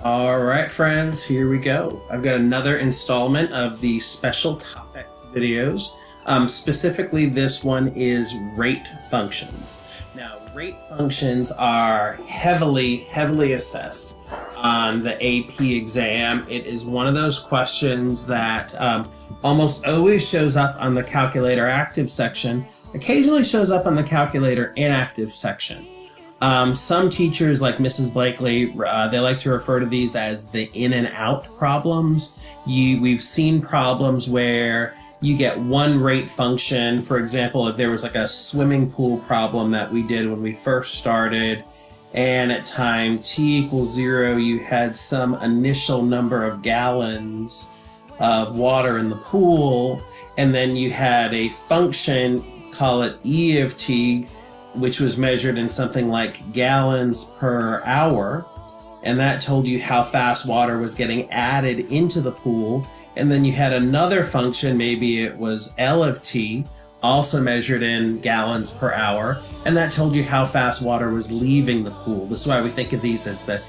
All right, friends, here we go. I've got another installment of the special topics videos. Specifically, this one is rate functions. Now, rate functions are heavily assessed on the AP exam. It is one of those questions that almost always shows up on the calculator active section, occasionally shows up on the calculator inactive section. Some teachers, like Mrs. Blakely, they like to refer to these as the in and out problems. We've seen problems where you get one rate function. For example, if there was like a swimming pool problem that we did when we first started, and at time t equals 0, you had some initial number of gallons of water in the pool, and then you had a function, call it E of t, which was measured in something like gallons per hour, and that told you how fast water was getting added into the pool. And then you had another function, maybe it was L of t, also measured in gallons per hour, and that told you how fast water was leaving the pool. This is why we think of these as the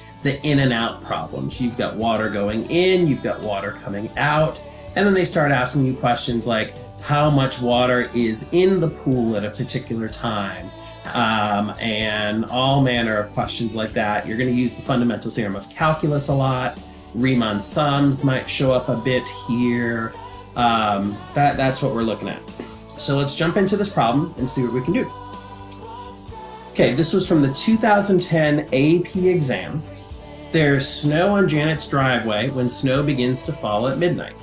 in and out problems. You've got water going in, you've got water coming out, and then they start asking you questions like how much water is in the pool at a particular time. And all manner of questions like that. You're going to use the fundamental theorem of calculus a lot. Riemann sums might show up a bit here. That's what we're looking at. So let's jump into this problem and see what we can do. Okay, this was from the 2010 AP exam. There's snow on Janet's driveway when snow begins to fall at midnight.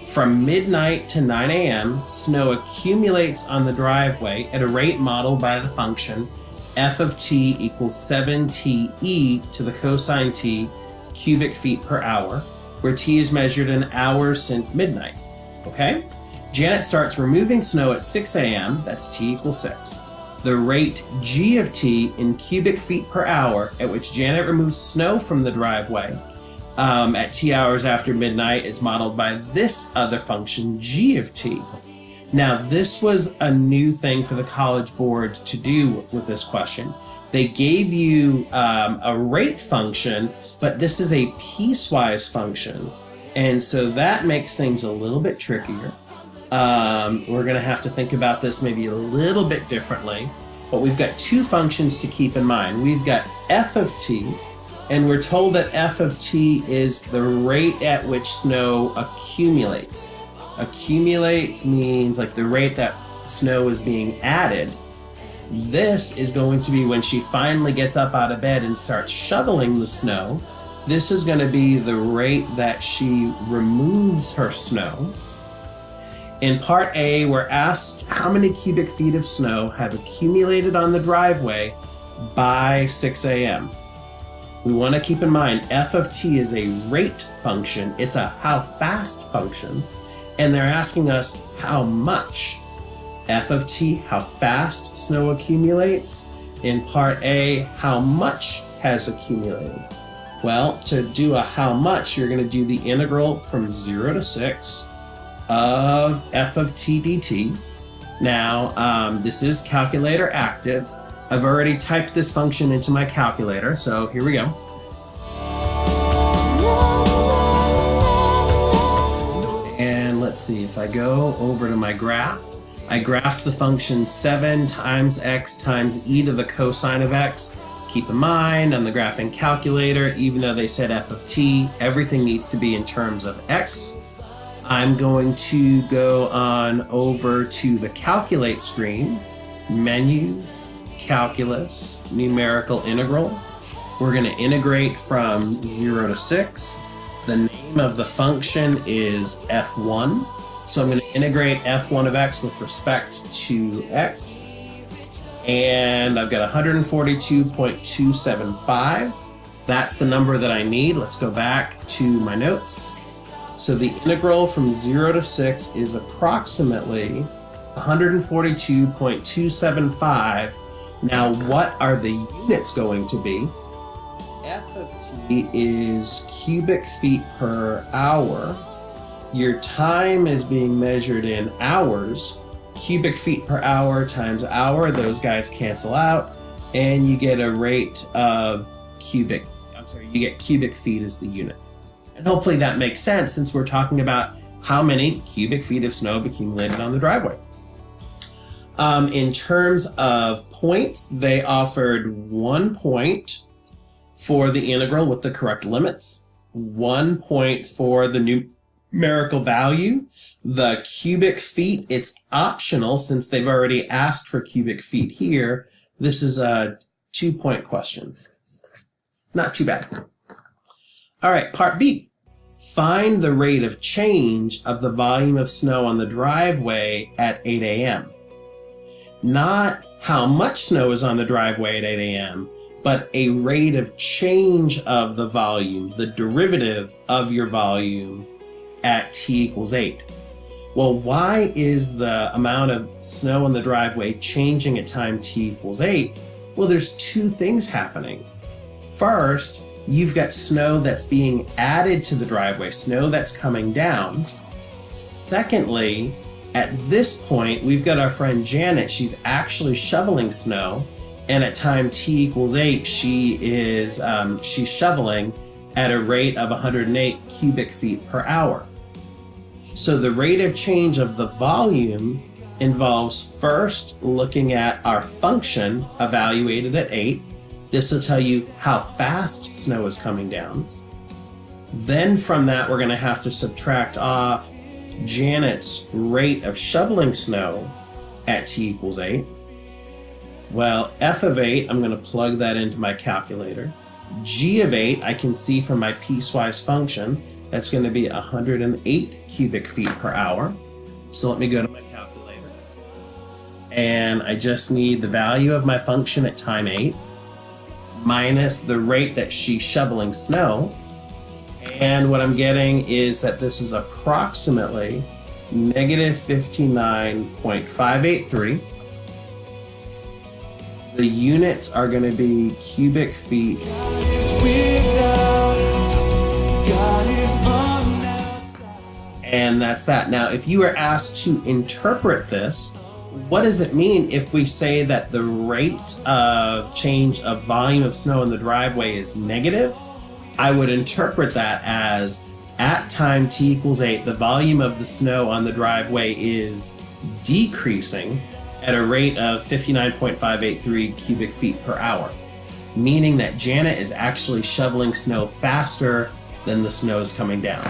From midnight to 9 a.m., snow accumulates on the driveway at a rate modeled by the function f of t equals 7te to the cosine t cubic feet per hour, where t is measured in hours since midnight. Okay? Janet starts removing snow at 6 a.m., that's t equals 6. The rate g of t in cubic feet per hour at which Janet removes snow from the driveway at t hours after midnight is modeled by this other function, g of t. Now, this was a new thing for the College Board to do with this question. They gave you a rate function, but this is a piecewise function. And so that makes things a little bit trickier. We're going to have to think about this maybe a little bit differently. But we've got two functions to keep in mind. We've got f of t, and we're told that f of t is the rate at which snow accumulates. Accumulates means like the rate that snow is being added. This is going to be when she finally gets up out of bed and starts shoveling the snow. This is going to be the rate that she removes her snow. In part A, we're asked how many cubic feet of snow have accumulated on the driveway by 6 a.m. We want to keep in mind f of t is a rate function. It's a how fast function. And they're asking us how much. F of t, how fast snow accumulates. In part A, how much has accumulated. Well, to do a how much, you're going to do the integral from 0 to 6 of f of t dt. Now, this is calculator active. I've already typed this function into my calculator, so here we go. And let's see, if I go over to my graph, I graphed the function 7 times x times e to the cosine of x. Keep in mind, on the graphing calculator, even though they said f of t, everything needs to be in terms of x. I'm going to go on over to the calculate screen, menu, calculus, numerical integral. We're going to integrate from 0 to 6. The name of the function is f1. So I'm going to integrate f1 of x with respect to x. And I've got 142.275. That's the number that I need. Let's go back to my notes. So the integral from 0 to 6 is approximately 142.275. Now, what are the units going to be? F of t is cubic feet per hour. Your time is being measured in hours. Cubic feet per hour times hour, those guys cancel out, and you get a rate of you get cubic feet as the unit. And hopefully that makes sense since we're talking about how many cubic feet of snow have accumulated on the driveway. In terms of points, they offered 1 point for the integral with the correct limits, 1 point for the numerical value. The cubic feet, it's optional since they've already asked for cubic feet here. This is a 2-point question. Not too bad. All right, part B. Find the rate of change of the volume of snow on the driveway at 8 a.m. Not how much snow is on the driveway at 8 a.m., but a rate of change of the volume, the derivative of your volume at t equals 8. Well, why is the amount of snow on the driveway changing at time t equals 8? Well, there's two things happening. First, you've got snow that's being added to the driveway, snow that's coming down. Secondly, at this point, we've got our friend Janet. She's actually shoveling snow, and at time t equals 8, she's shoveling at a rate of 108 cubic feet per hour. So the rate of change of the volume involves first looking at our function evaluated at 8. This will tell you how fast snow is coming down. Then from that, we're going to have to subtract off Janet's rate of shoveling snow at t equals 8. Well, f of 8, I'm going to plug that into my calculator. G of 8, I can see from my piecewise function, that's going to be 108 cubic feet per hour. So let me go to my calculator. And I just need the value of my function at time 8 minus the rate that she's shoveling snow. And what I'm getting is that this is approximately negative 59.583. The units are going to be cubic feet. And that's that. Now, if you were asked to interpret this, what does it mean if we say that the rate of change of volume of snow in the driveway is negative? I would interpret that as at time t equals 8, the volume of the snow on the driveway is decreasing at a rate of 59.583 cubic feet per hour, meaning that Janet is actually shoveling snow faster than the snow is coming down.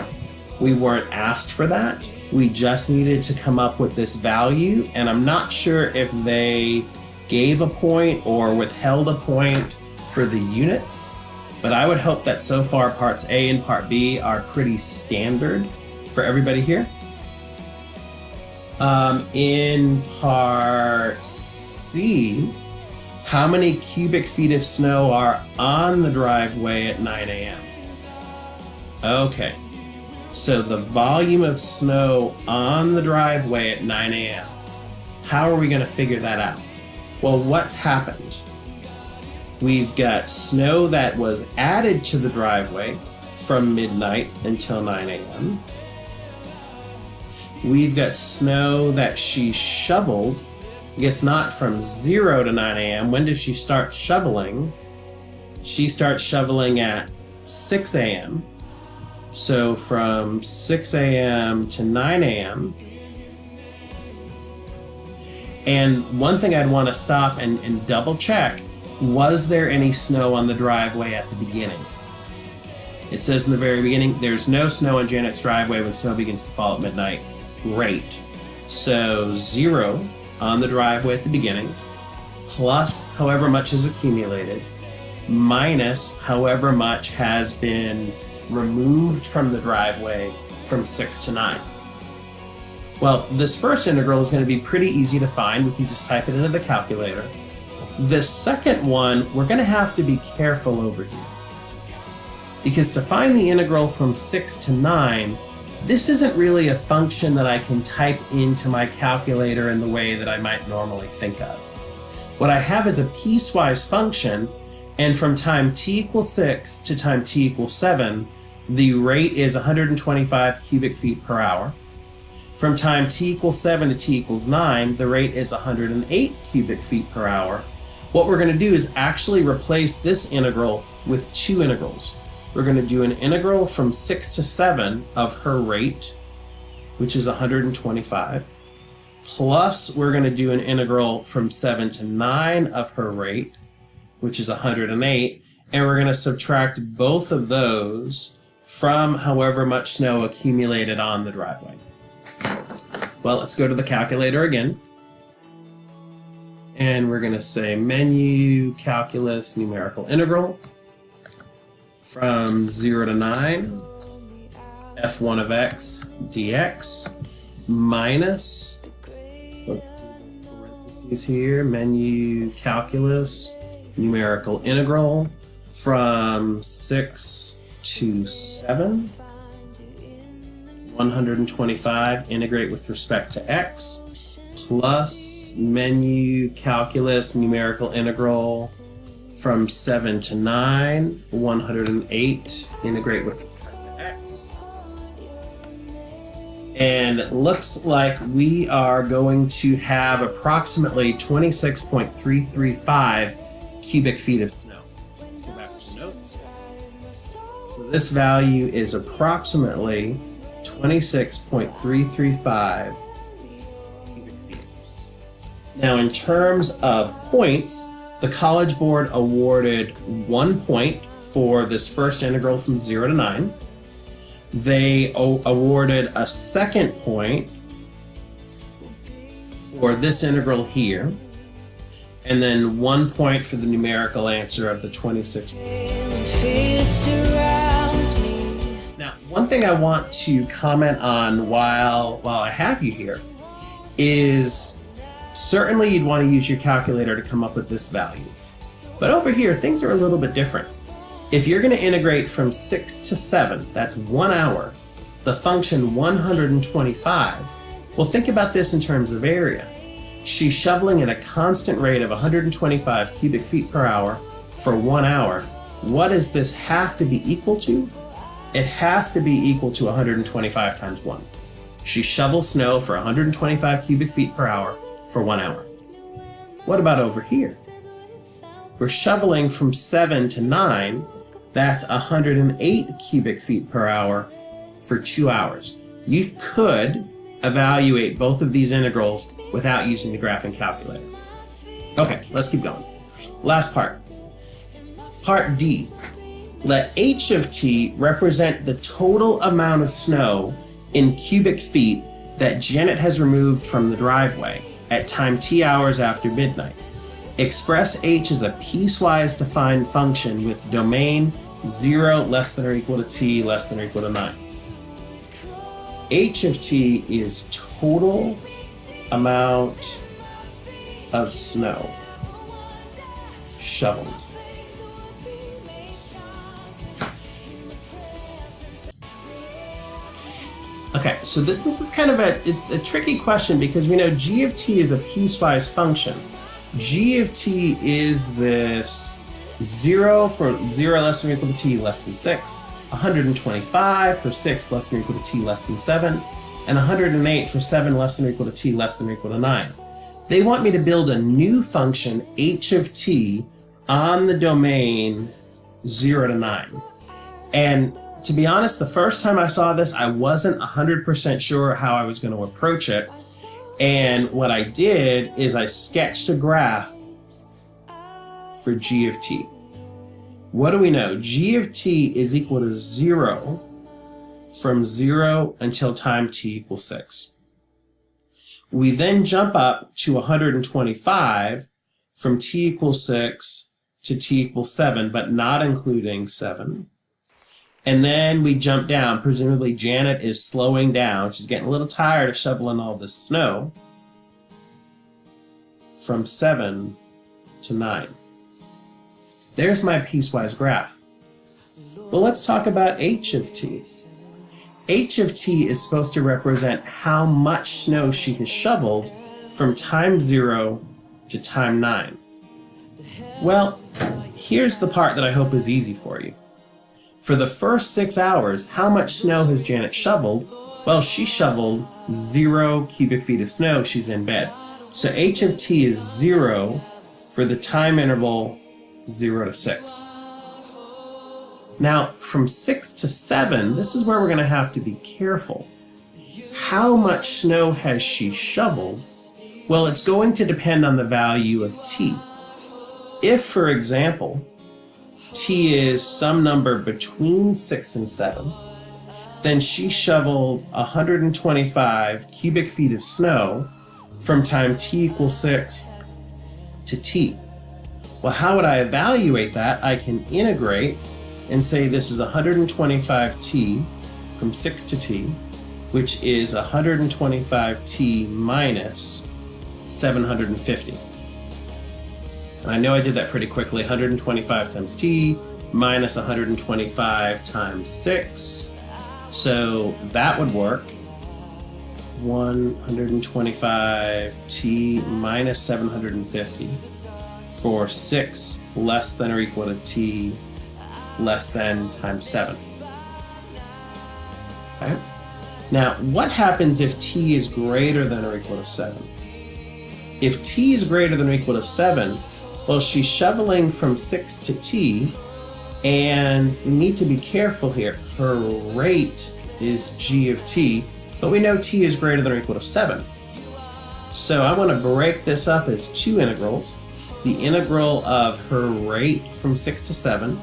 We weren't asked for that. We just needed to come up with this value, and I'm not sure if they gave a point or withheld a point for the units, but I would hope that so far parts A and part B are pretty standard for everybody here. In part C, how many cubic feet of snow are on the driveway at 9 a.m.? Okay, so the volume of snow on the driveway at 9 a.m. How are we going to figure that out? Well, what's happened? We've got snow that was added to the driveway from midnight until 9 a.m. We've got snow that she shoveled, I guess not from 0 to 9 a.m. When does she start shoveling? She starts shoveling at 6 a.m. So from 6 a.m. to 9 a.m. And one thing I'd want to stop and double check, was there any snow on the driveway at the beginning? It says in the very beginning, there's no snow on Janet's driveway when snow begins to fall at midnight. Great. So 0 on the driveway at the beginning, plus however much is accumulated, minus however much has been removed from the driveway from 6 to 9. Well, this first integral is going to be pretty easy to find. We can just type it into the calculator. The second one, we're going to have to be careful over here. Because to find the integral from 6 to 9, this isn't really a function that I can type into my calculator in the way that I might normally think of. What I have is a piecewise function, and from time t equals 6 to time t equals 7, the rate is 125 cubic feet per hour. From time t equals 7 to t equals 9, the rate is 108 cubic feet per hour. What we're going to do is actually replace this integral with two integrals. We're going to do an integral from 6 to 7 of her rate, which is 125, plus we're going to do an integral from 7 to 9 of her rate, which is 108, and we're going to subtract both of those from however much snow accumulated on the driveway. Well, let's go to the calculator again. And we're going to say menu, calculus, numerical integral from 0 to 9, f1 of x dx minus, let's do parentheses here, menu, calculus, numerical integral from 6 to 7, 125, integrate with respect to x, plus menu, calculus, numerical integral from 7 to 9, 108, integrate with respect to x. And it looks like we are going to have approximately 26.335 cubic feet of snow. Let's go back to the notes. So this value is approximately 26.335 cubic feet. Now, in terms of points, the College Board awarded 1 point for this first integral from 0 to 9. They awarded a second point for this integral here, and then 1 point for the numerical answer of the 26. Now, one thing I want to comment on while I have you here is certainly you'd want to use your calculator to come up with this value. But over here, things are a little bit different. If you're going to integrate from 6 to 7, that's 1 hour, the function 125, well, think about this in terms of area. She's shoveling at a constant rate of 125 cubic feet per hour for 1 hour. What does this have to be equal to? It has to be equal to 125 times 1. She shovels snow for 125 cubic feet per hour for 1 hour. What about over here? We're shoveling from 7 to 9. That's 108 cubic feet per hour for 2 hours. You could evaluate both of these integrals without using the graphing calculator. Okay, let's keep going. Last part. Part D. Let h of t represent the total amount of snow in cubic feet that Janet has removed from the driveway at time t hours after midnight. Express h as a piecewise defined function with domain 0 less than or equal to t less than or equal to 9. H of t is total amount of snow shoveled. Okay, so this is kind of it's a tricky question because we know g of t is a piecewise function. G of t is this 0 for 0 less than or equal to t less than 6, 125 for 6 less than or equal to t less than 7, and 108 for 7 less than or equal to t less than or equal to 9. They want me to build a new function, h of t, on the domain 0 to 9. And to be honest, the first time I saw this, I wasn't 100% sure how I was going to approach it. And what I did is I sketched a graph for g of t. What do we know? G of t is equal to 0 from 0 until time t equals 6. We then jump up to 125 from t equals 6 to t equals 7, but not including 7. And then we jump down. Presumably Janet is slowing down. She's getting a little tired of shoveling all this snow. From 7 to 9. There's my piecewise graph. Well, let's talk about h of t. H of t is supposed to represent how much snow she has shoveled from time 0 to time 9. Well, here's the part that I hope is easy for you. For the first 6 hours, how much snow has Janet shoveled? Well, she shoveled 0 cubic feet of snow. She's in bed. So h of t is 0 for the time interval 0 to 6. Now, from 6 to 7, this is where we're going to have to be careful. How much snow has she shoveled? Well, it's going to depend on the value of t. If, for example, t is some number between 6 and 7, then she shoveled 125 cubic feet of snow from time t equals 6 to t. Well, how would I evaluate that? I can integrate and say this is 125t from 6 to t, which is 125t minus 750. And I know I did that pretty quickly. 125 times t minus 125 times 6. So that would work. 125t minus 750 for 6 less than or equal to t less than times 7. Okay. Now, what happens if t is greater than or equal to 7? If t is greater than or equal to 7, well, she's shoveling from 6 to t, and we need to be careful here. Her rate is g of t, but we know t is greater than or equal to 7. So I want to break this up as two integrals. The integral of her rate from 6 to 7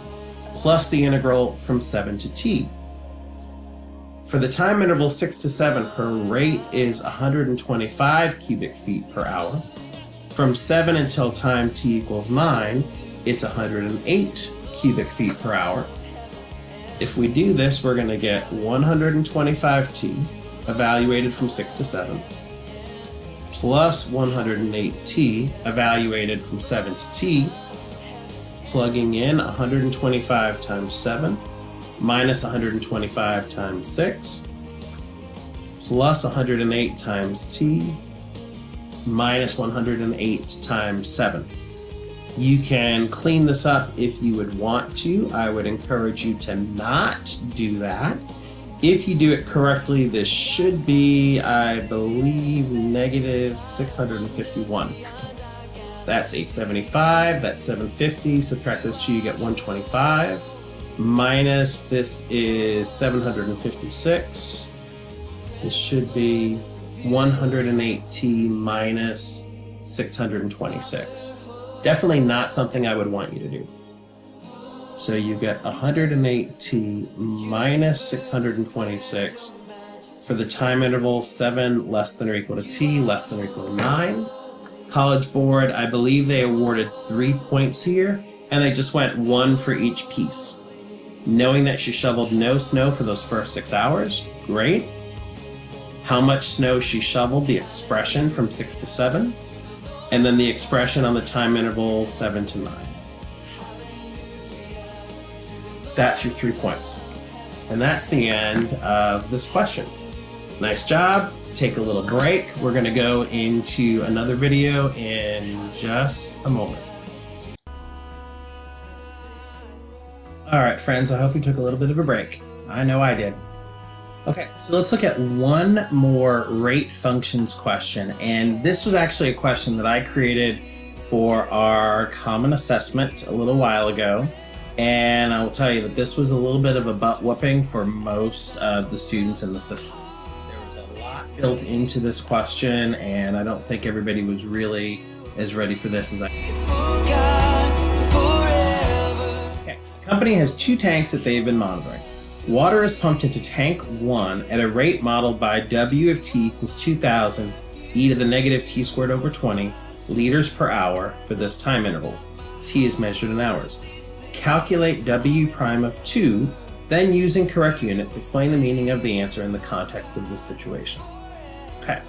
plus the integral from 7 to t. For the time interval 6 to 7, her rate is 125 cubic feet per hour. From 7 until time t equals 9, it's 108 cubic feet per hour. If we do this, we're going to get 125t evaluated from 6 to 7 plus 108t evaluated from 7 to t, plugging in 125 times 7 minus 125 times 6 plus 108 times t minus 108 times 7. You can clean this up if you would want to. I would encourage you to not do that. If you do it correctly, this should be, I believe, negative 651. That's 875, that's 750, subtract those two, you get 125. Minus this is 756. This should be 108t minus 626. Definitely not something I would want you to do. So you get 108t minus 626 for the time interval 7 less than or equal to t less than or equal to 9. College Board, I believe they awarded 3 points here, and they just went 1 for each piece. Knowing that she shoveled no snow for those first 6 hours, great. How much snow she shoveled, the expression from 6 to 7, and then the expression on the time interval 7 to 9. That's your 3 points. And that's the end of this question. Nice job. Take a little break. We're going to go into another video in just a moment. All right, friends, I hope you took a little bit of a break. I know I did. Okay, so let's look at one more rate functions question. And this was actually a question that I created for our common assessment a little while ago. And I will tell you that this was a little bit of a butt whooping for most of the students in the system. There was a lot built into this question, and I don't think everybody was really as ready for this as I am. Okay, the company has 2 tanks that they've been monitoring. Water is pumped into tank 1 at a rate modeled by W of t equals 2,000 e to the negative t squared over 20 liters per hour for this time interval. T is measured in hours. Calculate W prime of 2, then using correct units, explain the meaning of the answer in the context of this situation. Okay,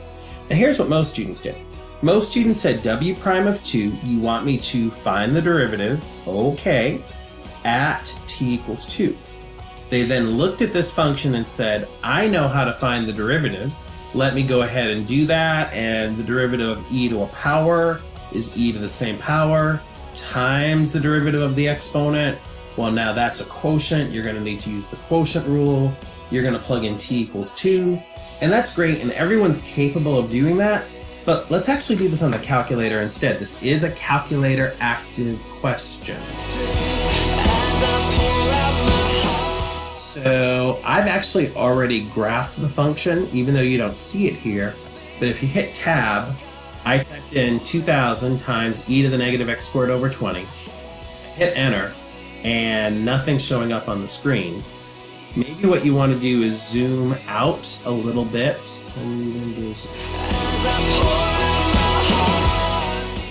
now here's what most students did. Most students said W prime of 2, you want me to find the derivative, okay, at t equals 2. They then looked at this function and said, I know how to find the derivative. Let me go ahead and do that, and the derivative of e to a power is e to the same power times the derivative of the exponent. Well, now that's a quotient. You're going to need to use the quotient rule. You're going to plug in t equals 2, and that's great, and everyone's capable of doing that. But let's actually do this on the calculator instead. This is a calculator active question. As I pour out my So I've actually already graphed the function, even though you don't see it here. But if you hit tab, I typed in 2000 times e to the negative x squared over 20. Hit enter, and nothing's showing up on the screen. Maybe what you want to do is zoom out a little bit.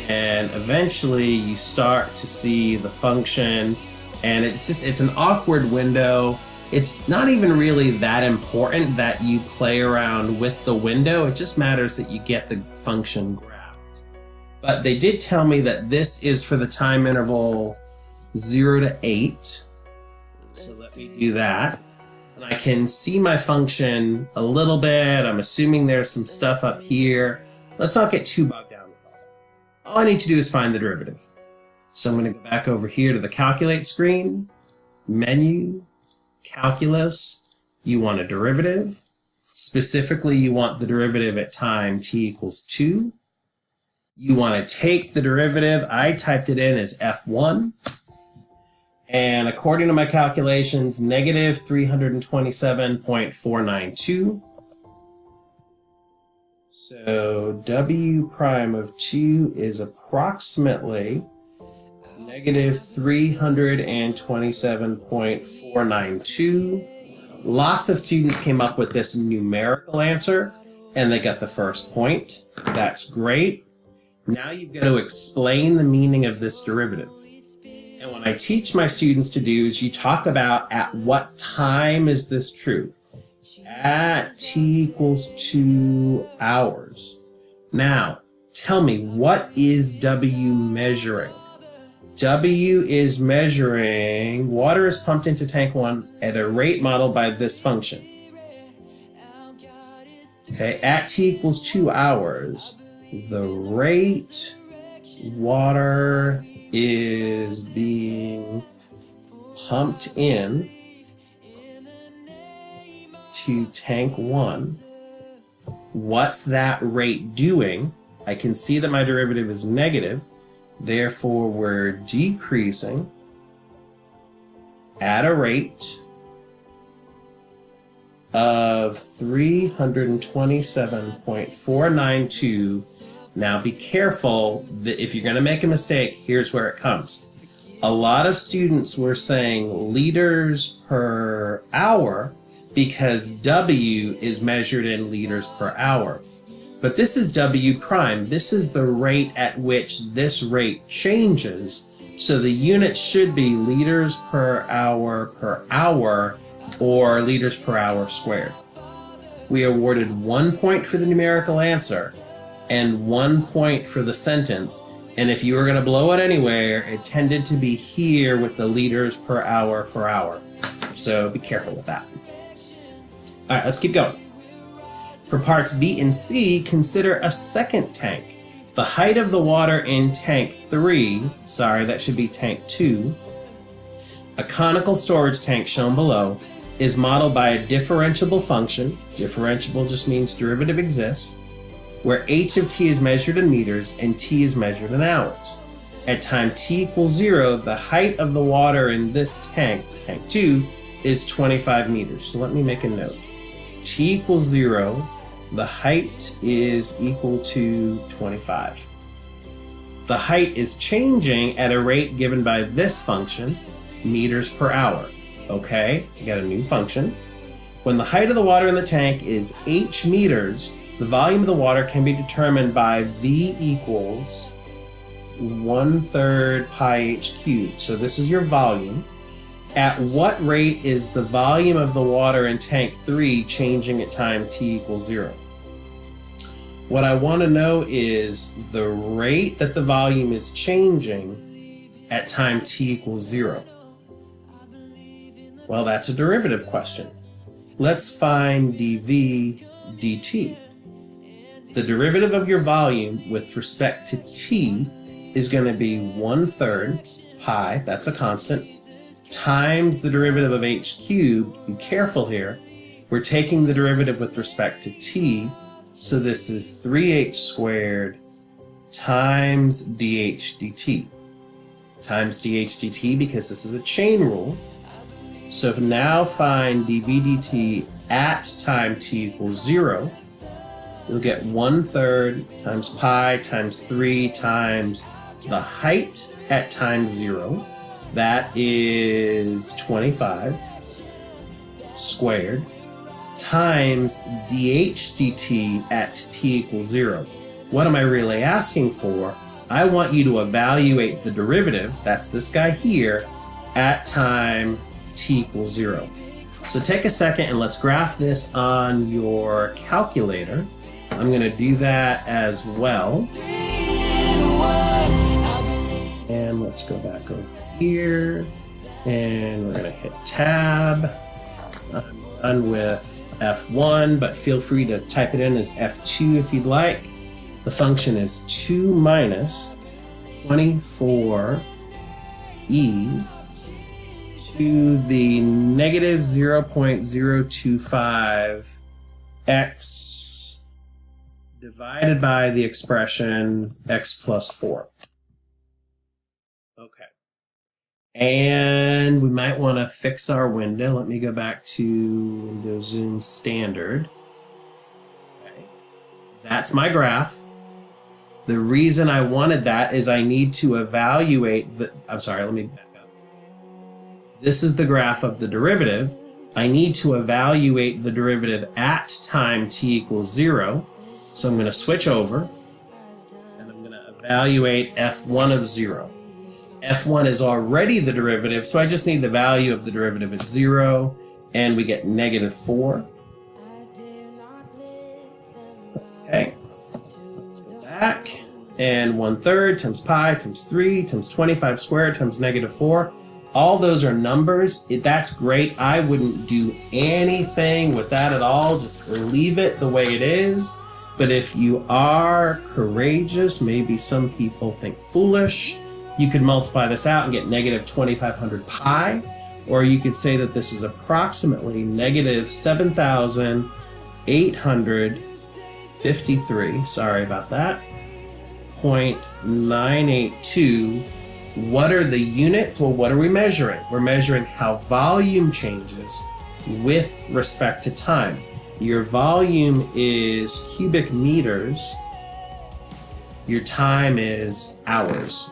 And eventually you start to see the function, and it's an awkward window. It's not even really that important that you play around with the window. It just matters that you get the function graphed. But they did tell me that this is for the time interval 0 to 8. So let me do that. And I can see my function a little bit. I'm assuming there's some stuff up here. Let's not get too bogged down with all that. All I need to do is find the derivative. So I'm going to go back over here to the calculate screen, menu, calculus. You want a derivative. Specifically, you want the derivative at time t equals 2. You want to take the derivative. I typed it in as f1. And according to my calculations, negative 327.492. So w prime of 2 is approximately negative 327.492. Lots of students came up with this numerical answer, and they got the first point. That's great. Now you've got to explain the meaning of this derivative. And what I teach my students to do is you talk about at what time is this true. At t equals 2 hours. Now, tell me, what is W measuring? W is measuring water is pumped into tank 1 at a rate modeled by this function. Okay, at t equals 2 hours, the rate water is being pumped in to tank 1. What's that rate doing? I can see that my derivative is negative. Therefore, we're decreasing at a rate of 327.492. Now be careful that if you're going to make a mistake, here's where it comes. A lot of students were saying liters per hour because W is measured in liters per hour. But this is W prime. This is the rate at which this rate changes. So the unit should be liters per hour, or liters per hour squared. We awarded 1 point for the numerical answer and 1 point for the sentence. And if you were going to blow it anywhere, it tended to be here with the liters per hour. So be careful with that. All right, let's keep going. For parts B and C, consider a second tank. The height of the water in tank 3, sorry, that should be tank 2, a conical storage tank shown below, is modeled by a differentiable function. Differentiable just means derivative exists, where h of t is measured in meters and t is measured in hours. At time t equals 0, the height of the water in this tank, tank 2, is 25 meters. So let me make a note. T equals 0, the height is equal to 25. The height is changing at a rate given by this function, meters per hour. Okay, you got a new function. When the height of the water in the tank is h meters, the volume of the water can be determined by V equals 1/3 pi h cubed. So this is your volume. At what rate is the volume of the water in tank 3 changing at time t equals 0? What I want to know is the rate that the volume is changing at time t equals 0. Well, that's a derivative question. Let's find dv dt. The derivative of your volume with respect to t is going to be 1/3 pi, that's a constant, times the derivative of h cubed. Be careful here. We're taking the derivative with respect to t, so this is 3h squared times dh dt. Times dh dt because this is a chain rule. So now find dv dt at time t equals 0. You'll get 1/3 times pi times 3 times the height at time 0. That is 25 squared times dh dt at t equals 0. What am I really asking for? I want you to evaluate the derivative, that's this guy here, at time t equals 0. So take a second and let's graph this on your calculator. I'm going to do that as well. And let's go back over here and we're going to hit tab. I'm done with F1, but feel free to type it in as F2 if you'd like. The function is 2 minus 24e to the negative 0.025 x divided by the expression x plus 4. Okay. And we might want to fix our window. Let me go back to Windows Zoom Standard. Okay. That's my graph. The reason I wanted that is I need to evaluate the, I'm sorry, let me back up. This is the graph of the derivative. I need to evaluate the derivative at time t equals 0. So I'm going to switch over and I'm going to evaluate f1 of 0. f1 is already the derivative, so I just need the value of the derivative at 0, and we get negative 4. Okay, let's go back, and 1/3 times pi times 3 times 25 squared times negative 4. All those are numbers. That's great. I wouldn't do anything with that at all. Just leave it the way it is. But if you are courageous, maybe some people think foolish, you could multiply this out and get negative 2500 pi, or you could say that this is approximately negative 7,853, sorry about that, 0.982. What are the units? Well, what are we measuring? We're measuring how volume changes with respect to time. Your volume is cubic meters. Your time is hours.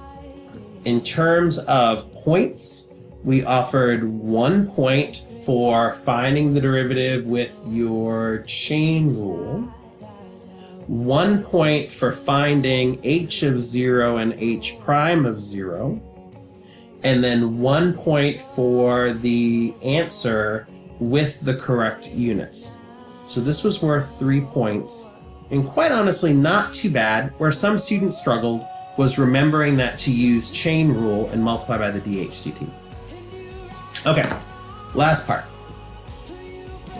In terms of points, we offered 1 point for finding the derivative with your chain rule, 1 point for finding h of 0 and h prime of 0, and then 1 point for the answer with the correct units. So this was worth 3 points, and quite honestly not too bad. Where some students struggled was remembering that to use chain rule and multiply by the dHdt. Okay, last part.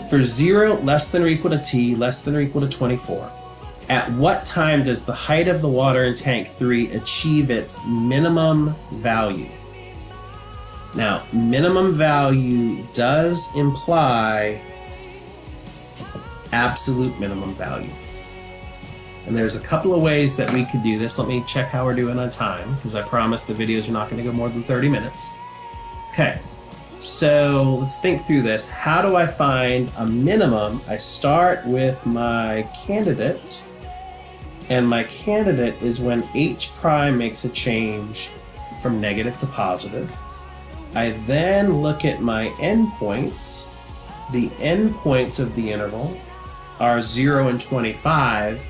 For 0 less than or equal to t less than or equal to 24, at what time does the height of the water in tank 3 achieve its minimum value? Now, minimum value does imply absolute minimum value. And there's a couple of ways that we could do this. Let me check how we're doing on time, because I promise the videos are not going to go more than 30 minutes. Okay, so let's think through this. How do I find a minimum? I start with my candidate, and my candidate is when h prime makes a change from negative to positive. I then look at my endpoints. The endpoints of the interval are 0 and 25.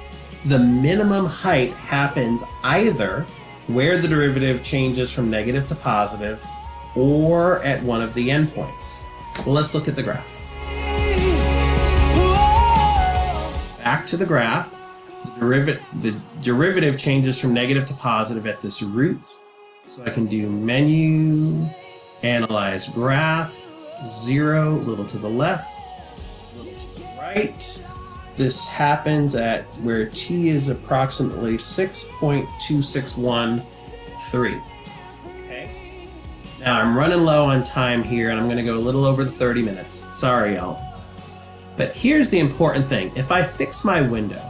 The minimum height happens either where the derivative changes from negative to positive or at one of the endpoints. Well, let's look at the graph. Back to the graph. The derivative changes from negative to positive at this root. So I can do menu, analyze graph, 0, little to the left, little to the right. This happens at where t is approximately 6.2613. Okay. Now I'm running low on time here, and I'm going to go a little over the 30 minutes. Sorry, y'all. But here's the important thing. If I fix my window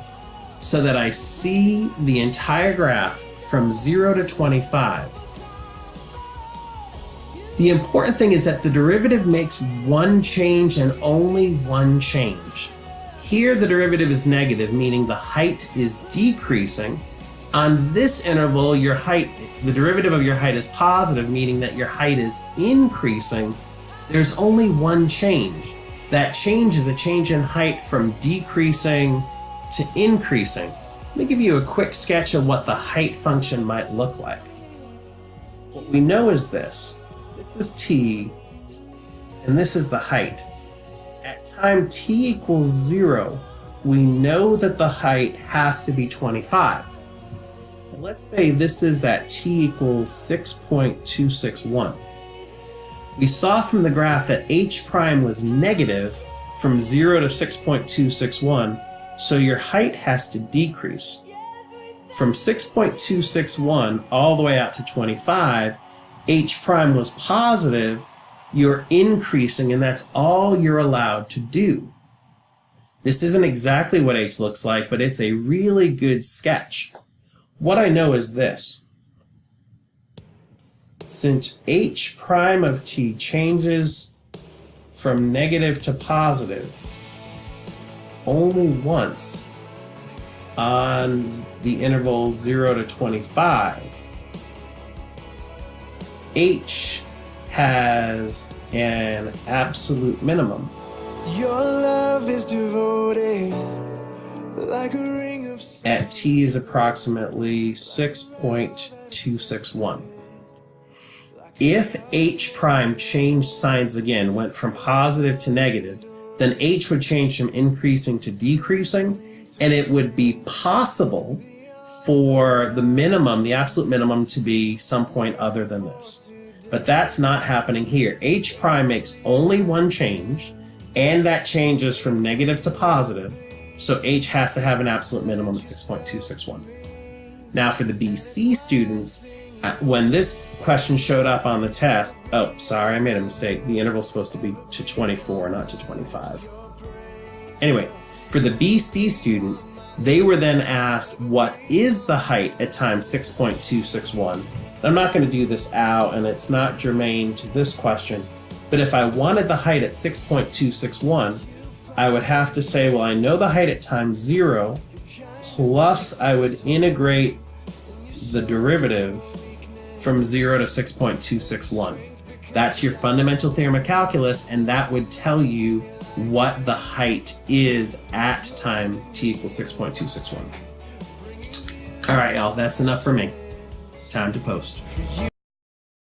so that I see the entire graph from 0 to 25, The important thing is that the derivative makes one change and only one change. Here the derivative is negative, meaning the height is decreasing. On this interval, your height, the derivative of your height is positive, meaning that your height is increasing. There's only one change. That change is a change in height from decreasing to increasing. Let me give you a quick sketch of what the height function might look like. What we know is this. This is t, and this is the height. At time t equals 0, we know that the height has to be 25. And let's say this is that t equals 6.261. We saw from the graph that h prime was negative from 0 to 6.261, so your height has to decrease. From 6.261 all the way out to 25, h prime was positive, you're increasing, and that's all you're allowed to do. This isn't exactly what h looks like, but it's a really good sketch. What I know is this. Since h prime of t changes from negative to positive only once on the interval 0 to 25, h has an absolute minimum. Your love is devoted like a ring of... At t is approximately 6.261. If h prime changed signs again, went from positive to negative, then h would change from increasing to decreasing, and it would be possible for the minimum, the absolute minimum, to be some point other than this. But that's not happening here. H prime makes only one change, and that change is from negative to positive, so h has to have an absolute minimum at 6.261. Now for the BC students, when this question showed up on the test, oh, sorry, I made a mistake. The interval's supposed to be to 24, not to 25. Anyway, for the BC students, they were then asked, what is the height at time 6.261? I'm not going to do this out, and it's not germane to this question, but if I wanted the height at 6.261, I would have to say, well, I know the height at time 0, plus I would integrate the derivative from 0 to 6.261. That's your fundamental theorem of calculus, and that would tell you what the height is at time t equals 6.261. All right, y'all, that's enough for me. Time to post.